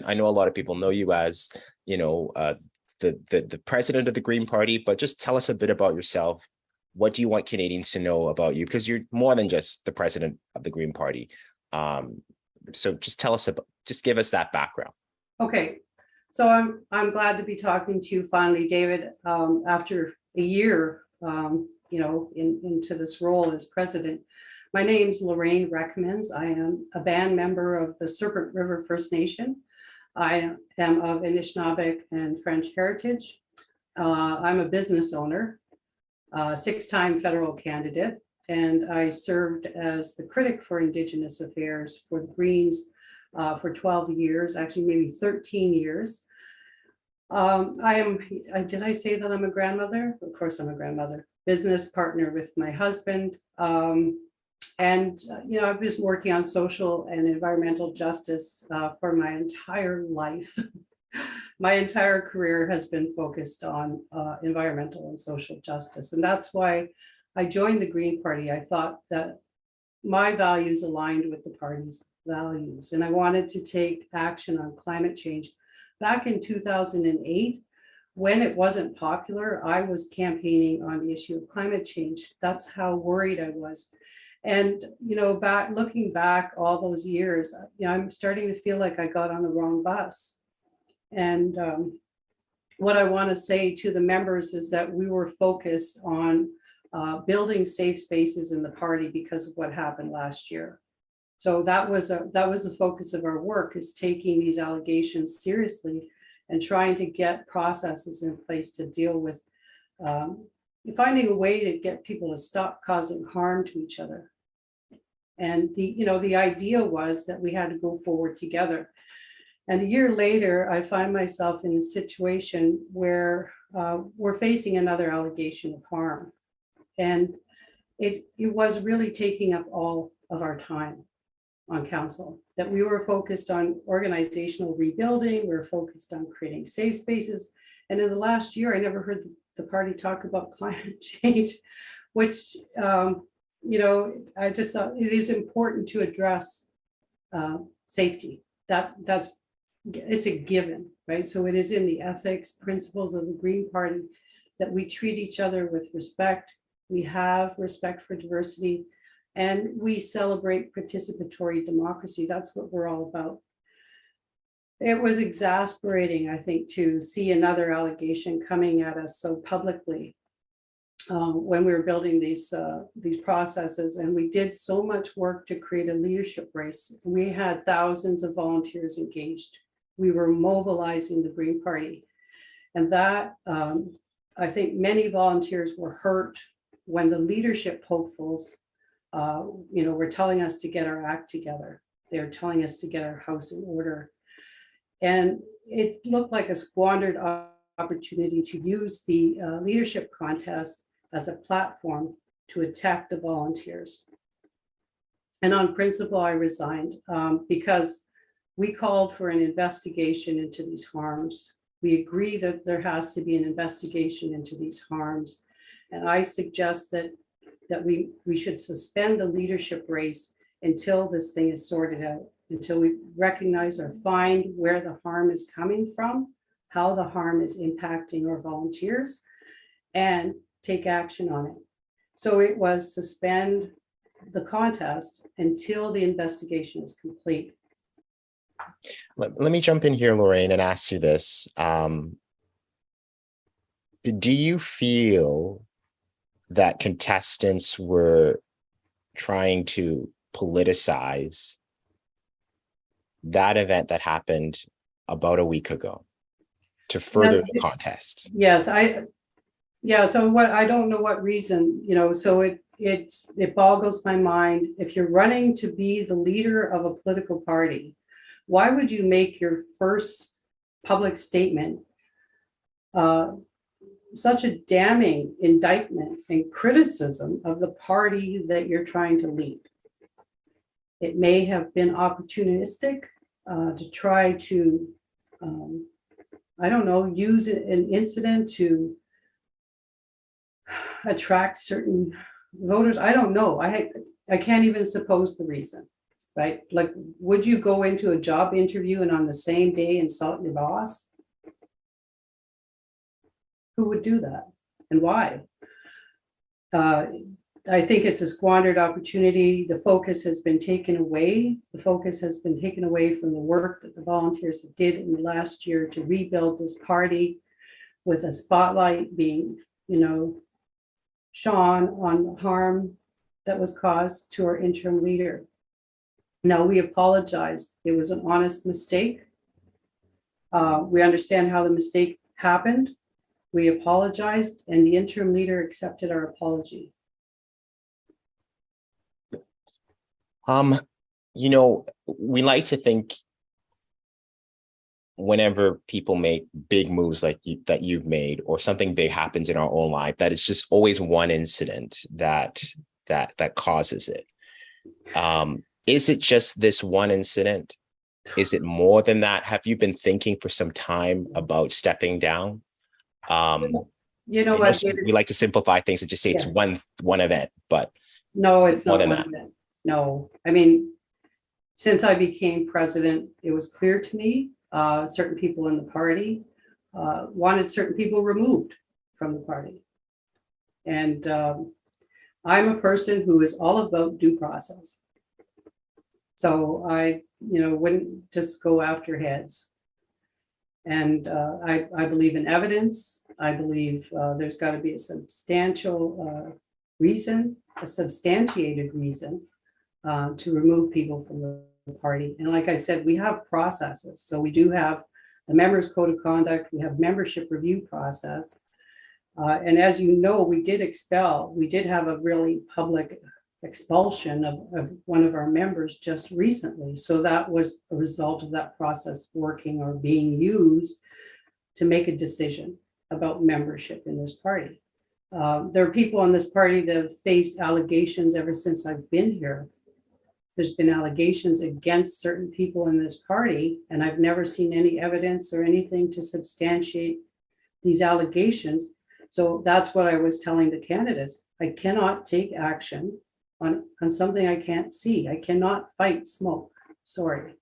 I know a lot of people know you as, the president of the Green Party, but just tell us a bit about yourself. What do you want Canadians to know about you? Because you're more than just the president of the Green Party. So just just give us that background. Okay, so I'm glad to be talking to you finally, David, after a year, into this role as president. My name's Lorraine Rekmans. I am a band member of the Serpent River First Nation. I am of Anishinaabe and French heritage. I'm a business owner, six-time federal candidate, and I served as the critic for Indigenous Affairs for the Greens for 12 years, actually maybe 13 years. Did I say that I'm a grandmother? Of course I'm a grandmother. Business partner with my husband. I've been working on social and environmental justice for my entire life. My entire career has been focused on environmental and social justice. And that's why I joined the Green Party. I thought that my values aligned with the party's values. And I wanted to take action on climate change. Back in 2008, when it wasn't popular, I was campaigning on the issue of climate change. That's how worried I was. And, looking back all those years, I'm starting to feel like I got on the wrong bus. And what I want to say to the members is that we were focused on building safe spaces in the party because of what happened last year. So that was the focus of our work, is taking these allegations seriously and trying to get processes in place to deal with finding a way to get people to stop causing harm to each other. And the idea was that we had to go forward together. And a year later, I find myself in a situation where we're facing another allegation of harm. And it was really taking up all of our time on council, that we were focused on organizational rebuilding, we were focused on creating safe spaces. And in the last year, I never heard the party talk about climate change, which, I just thought it is important to address safety. It's a given, right? So it is in the ethics principles of the Green Party that we treat each other with respect. We have respect for diversity, and we celebrate participatory democracy. That's what we're all about. It was exasperating, I think, to see another allegation coming at us so publicly when we were building these processes. And we did so much work to create a leadership race. We had thousands of volunteers engaged. We were mobilizing the Green Party. And that, I think many volunteers were hurt when the leadership hopefuls were telling us to get our act together. They were telling us to get our house in order. And it looked like a squandered opportunity to use the leadership contest as a platform to attack the volunteers. And on principle, I resigned because we called for an investigation into these harms. We agree that there has to be an investigation into these harms. And I suggest that we should suspend the leadership race until this thing is sorted out, until we recognize or find where the harm is coming from, how the harm is impacting our volunteers, and take action on it. So it was suspend the contest until the investigation is complete. Let me jump in here, Lorraine, and ask you this. Do you feel that contestants were trying to politicize that event that happened about a week ago to further the contest? Yes, so what, I don't know what reason, so it boggles my mind. If you're running to be the leader of a political party, why would you make your first public statement such a damning indictment and criticism of the party that you're trying to lead? It may have been opportunistic to try to, use an incident to attract certain voters. I don't know. I can't even suppose the reason. right? Like, would you go into a job interview and on the same day insult your boss? Who would do that and why? I think it's a squandered opportunity. The focus has been taken away. The focus has been taken away from the work that the volunteers did in the last year to rebuild this party, with a spotlight being, shone on the harm that was caused to our interim leader. Now, we apologized. It was an honest mistake. We understand how the mistake happened. We apologized, and the interim leader accepted our apology. We like to think whenever people make big moves like that you've made, or something big happens in our own life, that it's just always one incident that causes it. Is it just this one incident? Is it more than that? Have you been thinking for some time about stepping down? You know what, David? We like to simplify things and just say it's one event, but no, it's more not than one that. event. No, I mean, since I became president, it was clear to me certain people in the party wanted certain people removed from the party. And I'm a person who is all about due process. So I, wouldn't just go after heads. And I believe in evidence. I believe there's got to be a substantial reason, a substantiated reason to remove people from the party. And like I said, we have processes. So we do have the members' code of conduct. We have membership review process. And as you know, we did have a really public expulsion of one of our members just recently. So that was a result of that process working or being used to make a decision about membership in this party. There are people in this party that have faced allegations ever since I've been here. There's been allegations against certain people in this party, and I've never seen any evidence or anything to substantiate these allegations. So that's what I was telling the candidates. I cannot take action on something I can't see. I cannot fight smoke. Sorry.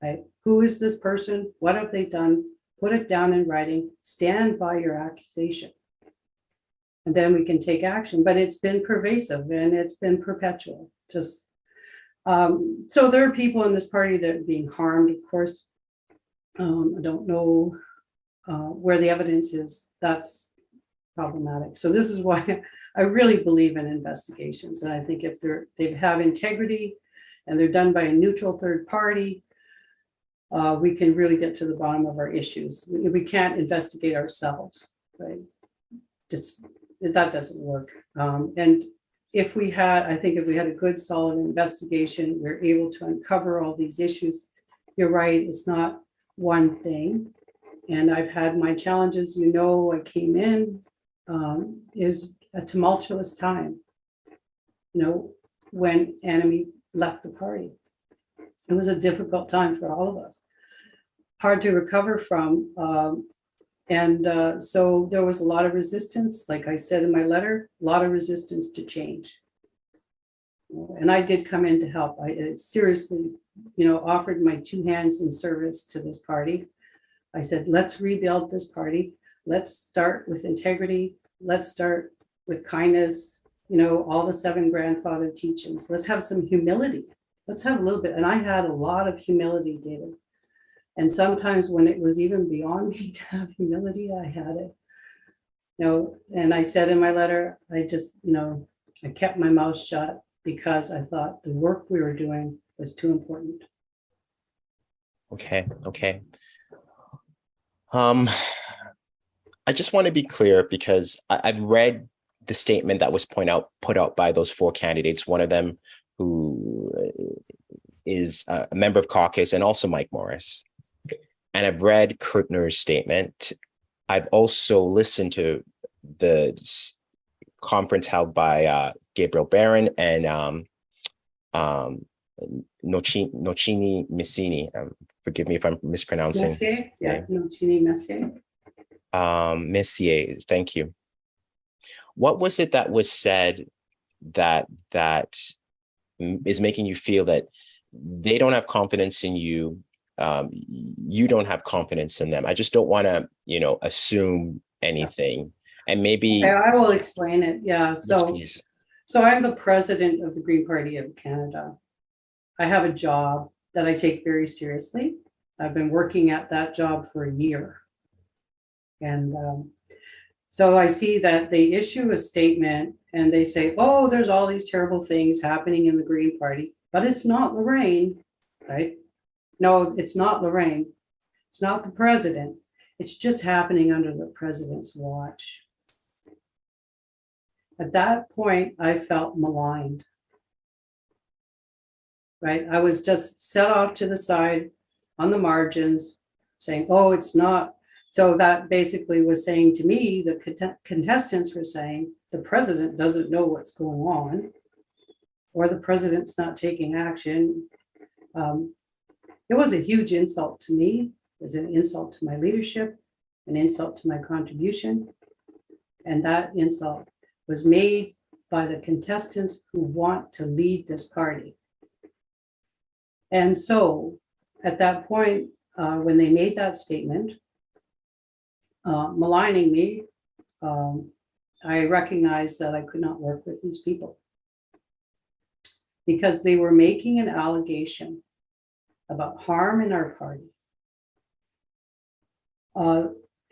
Right? Who is this person? What have they done? Put it down in writing. Stand by your accusation. And then we can take action. But it's been pervasive and it's been perpetual. So there are people in this party that are being harmed, of course. I don't know where the evidence is. That's problematic. So this is why I really believe in investigations. And I think if they have integrity and they're done by a neutral third party, we can really get to the bottom of our issues. We can't investigate ourselves, right? That doesn't work. And if we had a good solid investigation, we're able to uncover all these issues. You're right, it's not one thing. And I've had my challenges. I came in, it was a tumultuous time, when Annemie left the party. It was a difficult time for all of us, hard to recover from. So there was a lot of resistance, like I said in my letter, a lot of resistance to change. And I did come in to help. I seriously, offered my two hands in service to this party. I said, let's rebuild this party. Let's start with integrity. Let's start with kindness, all the 7 grandfather teachings. Let's have some humility. Let's have a little bit. And I had a lot of humility, David. And sometimes when it was even beyond me to have humility, I had it. And I said in my letter, I just, I kept my mouth shut because I thought the work we were doing was too important. Okay. I just want to be clear because I've read the statement that was put out by those 4 candidates, one of them who is a member of caucus and also Mike Morris. And I've read Kurtner's statement. I've also listened to the conference held by Gabriel Barron and Nocini Messini. Forgive me if I'm mispronouncing. Messier? Yeah, Nocini Messier. Messier, thank you. What was it that was said that is making you feel that they don't have confidence in you. You don't have confidence in them. I just don't want to, assume anything. And maybe, I will explain it. Yeah. yes, please. So I'm the president of the Green Party of Canada. I have a job that I take very seriously. I've been working at that job for a year. And so I see that they issue a statement and they say, oh, there's all these terrible things happening in the Green Party, but it's not Lorraine, right? No, it's not Lorraine. It's not the president. It's just happening under the president's watch. At that point, I felt maligned, right? I was just set off to the side on the margins saying, oh, it's not. So that basically was saying to me, the contestants were saying, the president doesn't know what's going on, or the president's not taking action. It was a huge insult to me. It was an insult to my leadership, an insult to my contribution. And that insult was made by the contestants who want to lead this party. And so at that point, when they made that statement, maligning me, I recognized that I could not work with these people because they were making an allegation about harm in our party.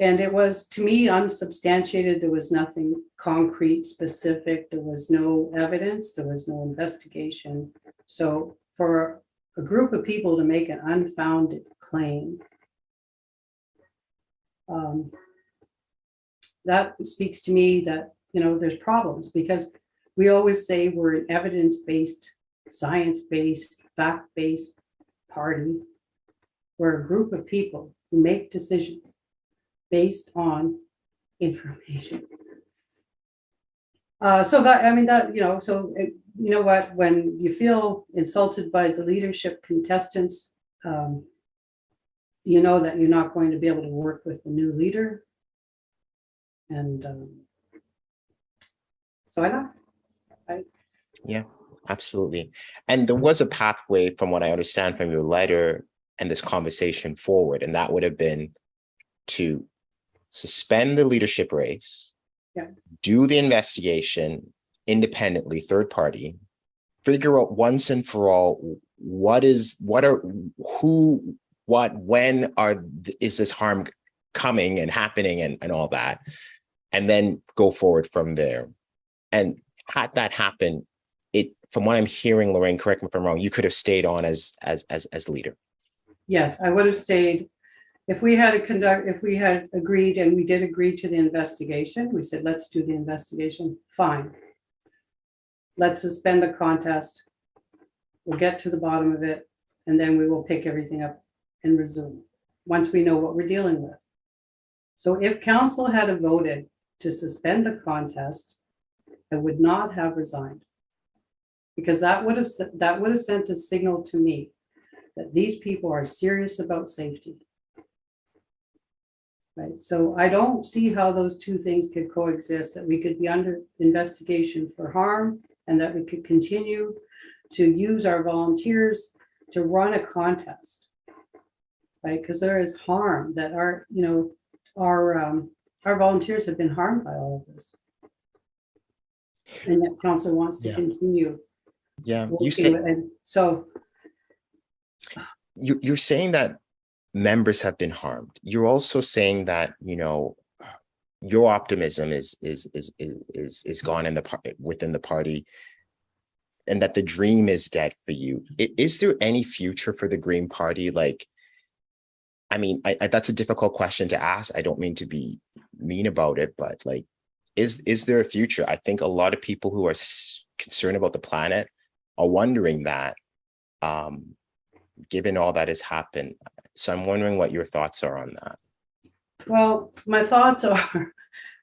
And it was, to me, unsubstantiated. There was nothing concrete, specific. There was no evidence. There was no investigation. So for a group of people to make an unfounded claim, that speaks to me that, there's problems, because we always say we're an evidence-based, science-based, fact-based party. We're a group of people who make decisions based on information. So that, I mean, that, you know what, when you feel insulted by the leadership contestants, you know that you're not going to be able to work with the new leader. And so I left. Yeah, absolutely. And there was a pathway, from what I understand from your letter and this conversation forward, and that would have been to suspend the leadership race, Yeah. do the investigation independently, third party, figure out once and for all when is this harm coming and happening and all that, and then go forward from there. And had that happen, from what I'm hearing, Lorraine, correct me if I'm wrong, you could have stayed on as leader. Yes, I would have stayed. If we had agreed, and we did agree to the investigation, we said, let's do the investigation, fine. Let's suspend the contest. We'll get to the bottom of it, and then we will pick everything up and resume once we know what we're dealing with. So if council had voted to suspend the contest, I would not have resigned, because that would have sent a signal to me that these people are serious about safety. Right. So I don't see how those two things could coexist, that we could be under investigation for harm and that we could continue to use our volunteers to run a contest. Right. Because there is harm that our volunteers have been harmed by all of this. And yet council wants to continue. Yeah. You say, so you're saying that members have been harmed. You're also saying that, your optimism is gone within the party, and that the dream is dead for you. Is there any future for the Green Party? Like, I mean, that's a difficult question to ask. I don't mean to be mean about it, but like, is there a future? I think a lot of people who are concerned about the planet are wondering that, given all that has happened. So I'm wondering what your thoughts are on that. Well, my thoughts are,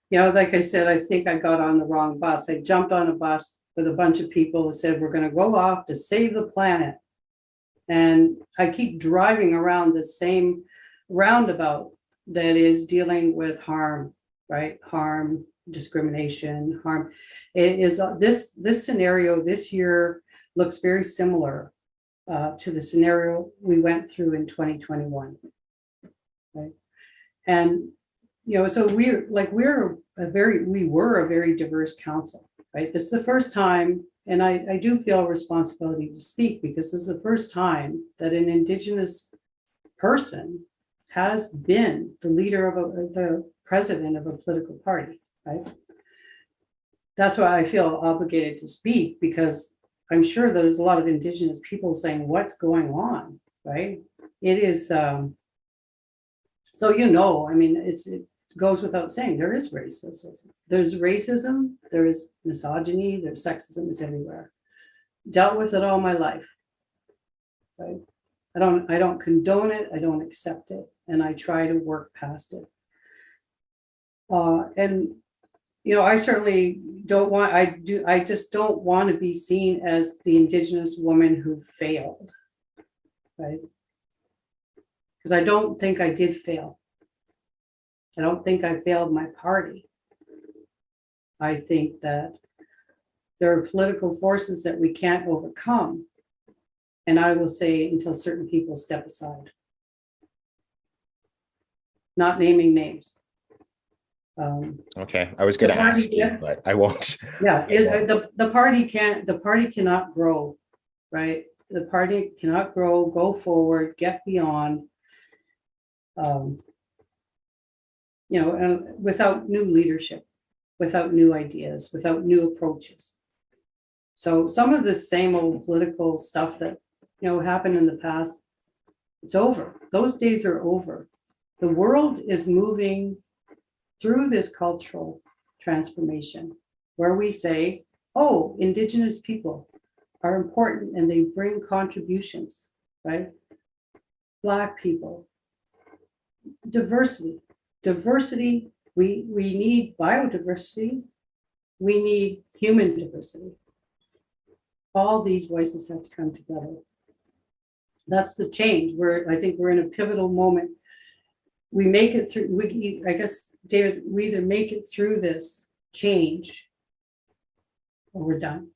like I said, I think I got on the wrong bus. I jumped on a bus with a bunch of people who said, we're going to go off to save the planet. And I keep driving around the same roundabout that is dealing with harm, right? Harm, discrimination, harm. It is this scenario this year looks very similar to the scenario we went through in 2021. Right. And, so we were a very diverse council, right? This is the first time, and I do feel a responsibility to speak because this is the first time that an Indigenous person has been the leader of the president of a political party, right? That's why I feel obligated to speak, because I'm sure there's a lot of Indigenous people saying, what's going on, right? It is, so I mean, it goes without saying, there is racism. There's racism, there is misogyny, there's sexism, it's everywhere. Dealt with it all my life, right? I don't condone it, I don't accept it, and I try to work past it. And I certainly don't want, I just don't want to be seen as the Indigenous woman who failed, right? Because I don't think I did fail. I don't think I failed my party. I think that there are political forces that we can't overcome. And I will say, until certain people step aside. Not naming names. Okay, I was going to ask you, but I won't. Yeah, the party cannot grow, right? The party cannot grow, go forward, get beyond, and without new leadership, without new ideas, without new approaches. So some of the same old political stuff that happened in the past, it's over. Those days are over. The world is moving through this cultural transformation where we say, oh, Indigenous people are important and they bring contributions, right? Black people, diversity, we need biodiversity, we need human diversity. All these voices have to come together. That's the change. I think we're in a pivotal moment. We make it through, I guess, David, we either make it through this change or we're done.